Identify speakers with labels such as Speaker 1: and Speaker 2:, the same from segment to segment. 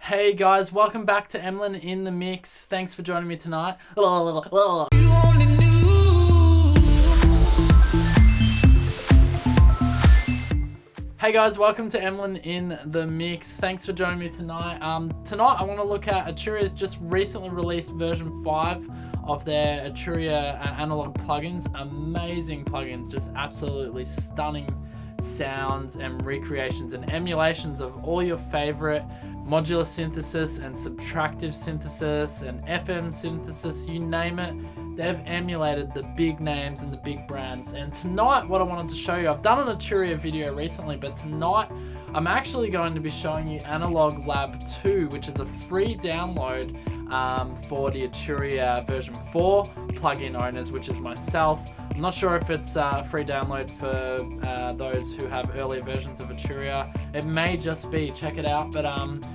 Speaker 1: Hey guys, welcome back to Emlyn in the Mix. Thanks for joining me tonight. Hey guys, welcome to Emlyn in the Mix. Thanks for joining me tonight. Tonight I want to look at Arturia's just recently released version 5 of their Arturia analog plugins. Amazing plugins, just absolutely stunning sounds and recreations and emulations of all your favorite modular synthesis and subtractive synthesis and FM synthesis, you name it. They've emulated the big names and the big brands. And tonight, what I wanted to show you, I've done an Arturia video recently, but tonight I'm actually going to be showing you Analog Lab 2, which is a free download for the Arturia version 4 plugin owners, which is myself. I'm not sure if it's a free download for those who have earlier versions of Arturia. It may just be, check it out. But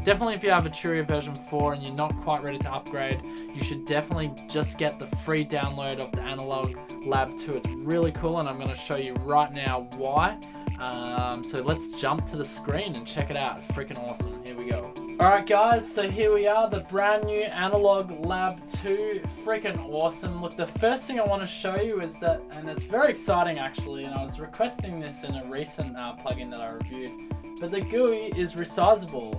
Speaker 1: definitely if you have Arturia version 4 and you're not quite ready to upgrade, you should definitely just get the free download of the Analog Lab 2. It's really cool and I'm going to show you right now why. So let's jump to the screen and check it out. It's freaking awesome. Here we go. Alright guys, so here we are, the brand new Analog Lab 2, freaking awesome. Look, the first thing I want to show you is that, and it's very exciting actually, and I was requesting this in a recent plugin that I reviewed, but the GUI is resizable.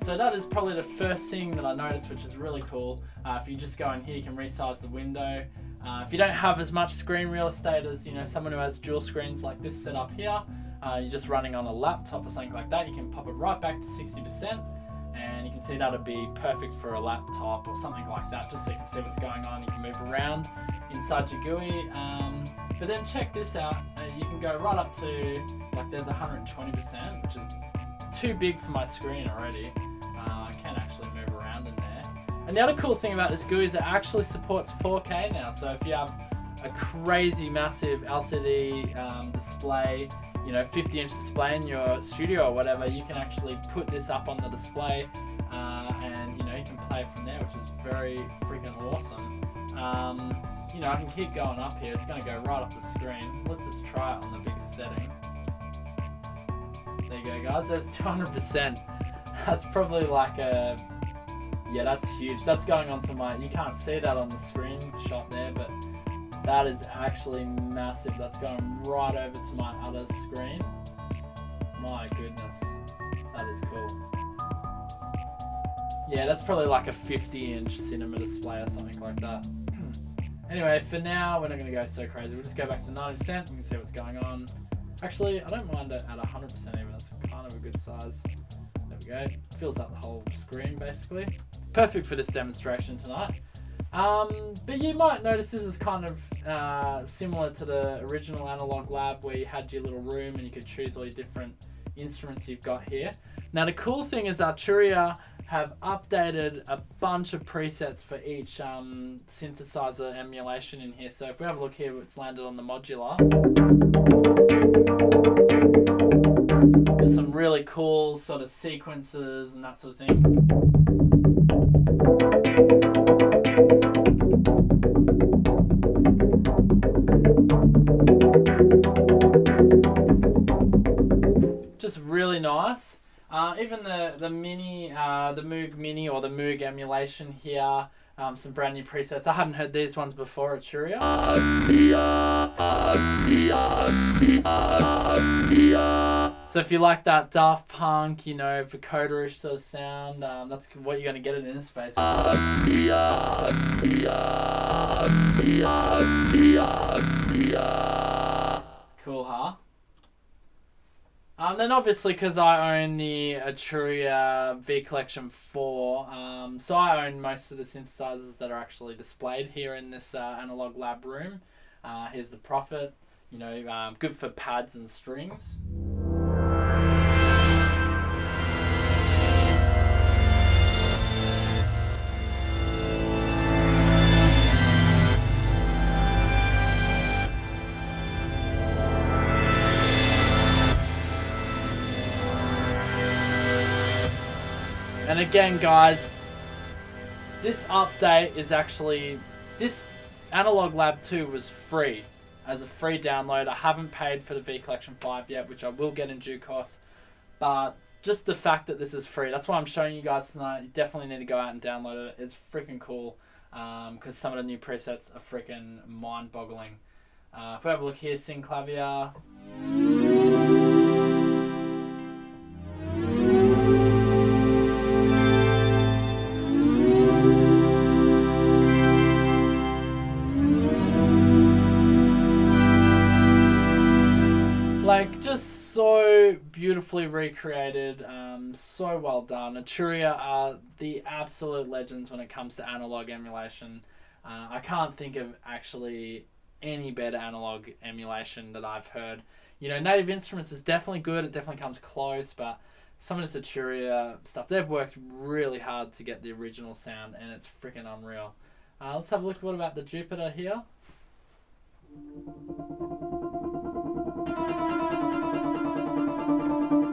Speaker 1: So that is probably the first thing that I noticed, which is really cool. If you just go in here, you can resize the window. If you don't have as much screen real estate as someone who has dual screens like this set up here, you're just running on a laptop or something like that, you can pop it right back to 60%. And you can see that'll be perfect for a laptop or something like that, just so you can see what's going on. You can move around inside your GUI. But then check this out. You can go right up to, like there's 120%, which is too big for my screen already. I can actually move around in there. And the other cool thing about this GUI is it actually supports 4K now. So if you have a crazy massive LCD display, 50-inch display in your studio or whatever, you can actually put this up on the display and you can play it from there, which is very freaking awesome. I can keep going up here. It's going to go right up the screen. Let's just try it on the biggest setting. There you go guys, there's 200%. That's probably like yeah, that's huge. That's going onto you can't see that on the screenshot there, but that is actually massive. That's going right over to my other screen. My goodness, that is cool. Yeah, that's probably like a 50-inch cinema display or something like that. Anyway, for now, we're not going to go so crazy. We'll just go back to 90%. You can see what's going on. Actually, I don't mind it at 100% even. That's kind of a good size. There we go. Fills up the whole screen, basically. Perfect for this demonstration tonight. But you might notice this is kind of similar to the original Analog Lab, where you had your little room and you could choose all your different instruments you've got here. Now the cool thing is Arturia have updated a bunch of presets for each synthesizer emulation in here. So if we have a look here, it's landed on the modular. There's some really cool sort of sequences and that sort of thing. Just really nice. Even the Mini, the Moog Mini or the Moog emulation here, some brand new presets. I hadn't heard these ones before at Arturia. So if you like that Daft Punk, vocoder-ish sort of sound, that's what you're going to get in this space. Cool, huh? Then obviously, because I own the Arturia V Collection 4, so I own most of the synthesizers that are actually displayed here in this Analog Lab room. Here's the Prophet, good for pads and strings. And again guys, this update is actually, this Analog Lab 2 was free, as a free download. I haven't paid for the V Collection 5 yet, which I will get in due course, but just the fact that this is free. That's why I'm showing you guys tonight. You definitely need to go out and download it. It's freaking cool because some of the new presets are freaking mind-boggling. If we have a look here, Synclavier. Like, just so beautifully recreated, so well done. Arturia are the absolute legends when it comes to analog emulation. I can't think of actually any better analog emulation that I've heard. You know, Native Instruments is definitely good. It definitely comes close, but some of this Arturia stuff, they've worked really hard to get the original sound, and it's freaking unreal. Let's have a look. What about the Jupiter here?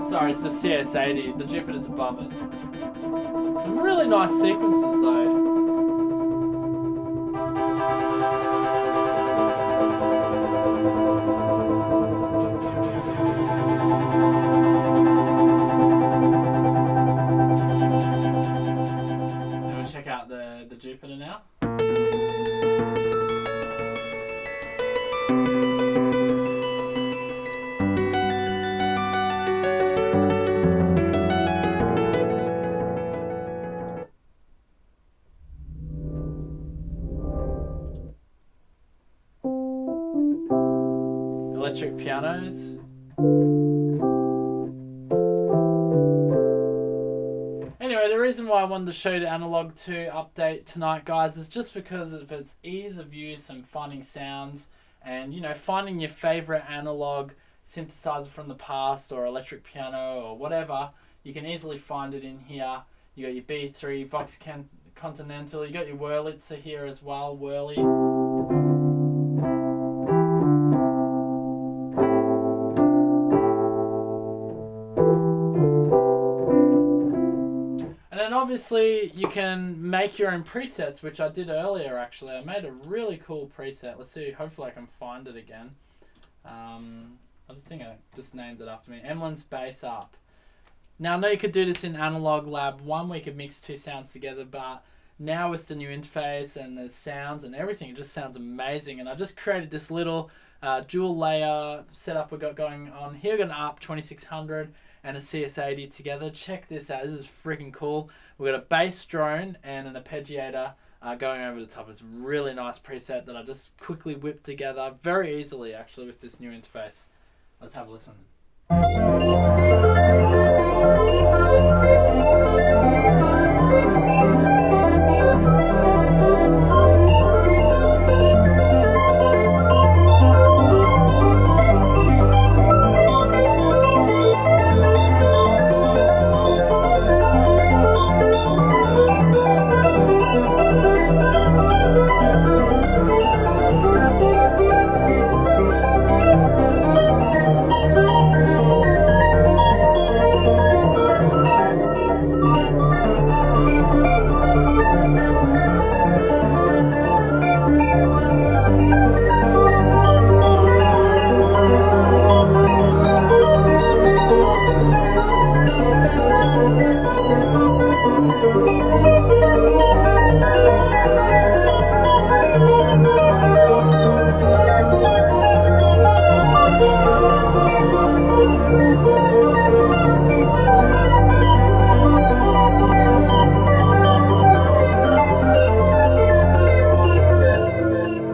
Speaker 1: Sorry, it's the CS80. The Jupiter's above it. Some really nice sequences though. Then we'll check out the Jupiter now. Electric pianos. Anyway, the reason why I wanted to show you the Analog 2 update tonight, guys, is just because of its ease of use and finding sounds, and you know, finding your favorite analog synthesizer from the past or electric piano or whatever. You can easily find it in here. You got your B3 Vox Continental. You got your Wurlitzer here as well, Whirly. And then obviously you can make your own presets, which I did earlier actually. I made a really cool preset. Let's see, hopefully I can find it again. I think I just named it after me. Emlin's Bass Up. Now I know you could do this in Analog Lab 1 where you could mix two sounds together, but now with the new interface and the sounds and everything, it just sounds amazing. And I just created this little dual layer setup we got going on here. We've got an ARP 2600 and a CS80 together. Check this out. This is freaking cool. We've got a bass drone and an arpeggiator going over the top. It's a really nice preset that I just quickly whipped together very easily actually with this new interface. Let's have a listen.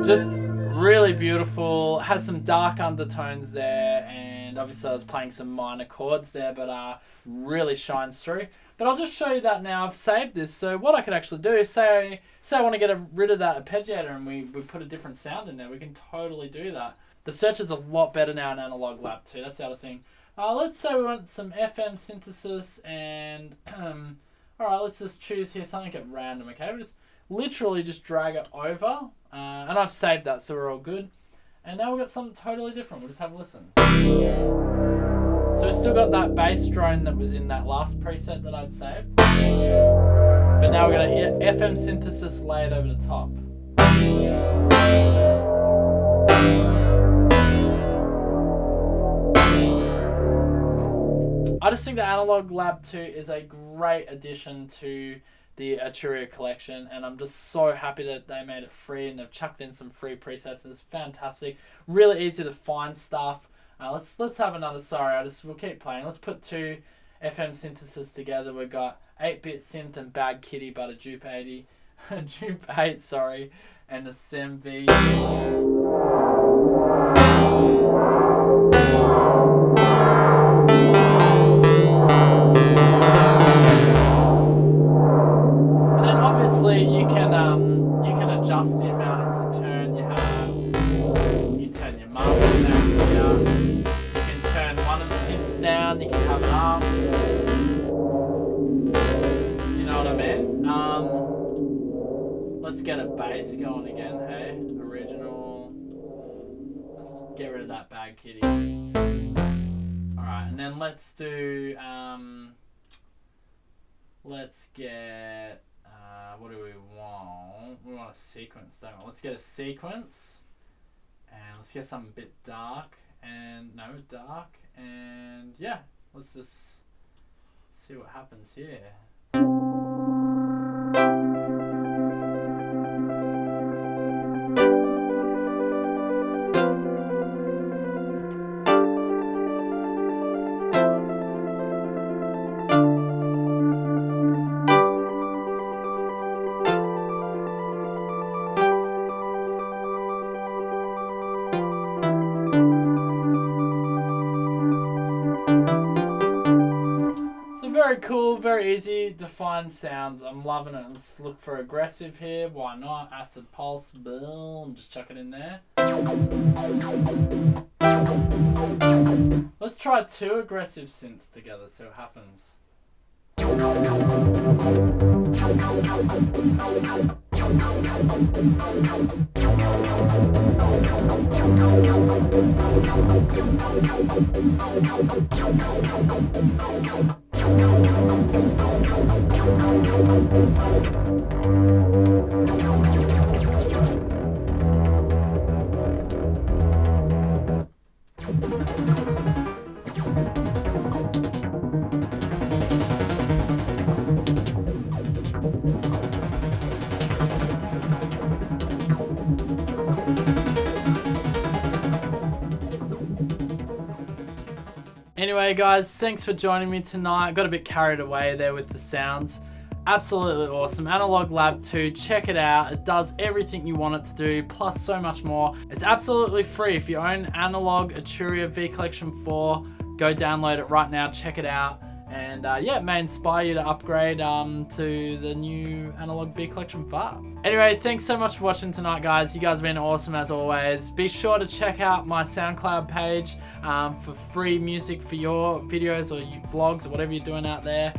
Speaker 1: Just really beautiful, has some dark undertones there, and obviously I was playing some minor chords there, but really shines through. But I'll just show you that now. I've saved this, so what I could actually do is say I want to get rid of that arpeggiator and we put a different sound in there. We can totally do that. The search is a lot better now in Analog Lab 2. That's the other thing. Let's say we want some FM synthesis and alright, let's just choose here something at random, okay? We just literally just drag it over, and I've saved that, so we're all good. And now we've got something totally different. We'll just have a listen. So we've still got that bass drone that was in that last preset that I'd saved. But now we've got an FM synthesis layered over the top. I just think the Analog Lab 2 is a great addition to the Arturia collection, and I'm just so happy that they made it free and they've chucked in some free presets. It's fantastic, really easy to find stuff. Let's have another. Sorry, we'll keep playing. Let's put two FM synthesis together. We've got 8-bit synth and Bad Kitty, but a Dupe 80, Dupe 8, sorry, and a SEMV. And then obviously you can adjust the amount of return you have. You turn your marble down here. You can turn one of the synths down. You can have it up. You know what I mean? Let's get a bass going again. Hey, original. Let's get rid of that Bad Kitty. All right, and then let's do. Let's get. What do we want? We want a sequence, don't we? Let's get a sequence, and let's get something a bit dark, and yeah, let's just see what happens here. Very cool, very easy to find sounds. I'm loving it. Let's look for aggressive here. Why not? Acid pulse, boom. Just chuck it in there. Let's try two aggressive synths together, see what happens. Anyway guys, thanks for joining me tonight. Got a bit carried away there with the sounds. Absolutely awesome. Analog Lab 2, check it out. It does everything you want it to do, plus so much more. It's absolutely free. If you own Analog Arturia V Collection 4, go download it right now, check it out. And yeah, it may inspire you to upgrade to the new Analog V Collection 5. Anyway, thanks so much for watching tonight, guys. You guys have been awesome as always. Be sure to check out my SoundCloud page for free music for your videos or your vlogs or whatever you're doing out there.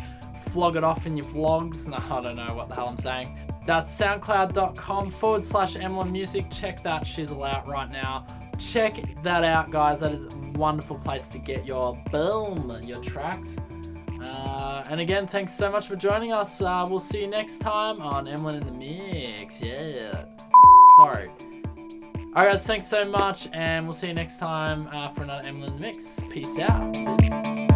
Speaker 1: Flog it off in your vlogs. No, I don't know what the hell I'm saying. That's soundcloud.com/EmlinMusic. Check that shizzle out right now. Check that out, guys. That is a wonderful place to get your tracks. And again, thanks so much for joining us. We'll see you next time on Emlyn in the Mix. Yeah. Sorry. Alright guys, thanks so much, and we'll see you next time for another Emlyn in the Mix. Peace out.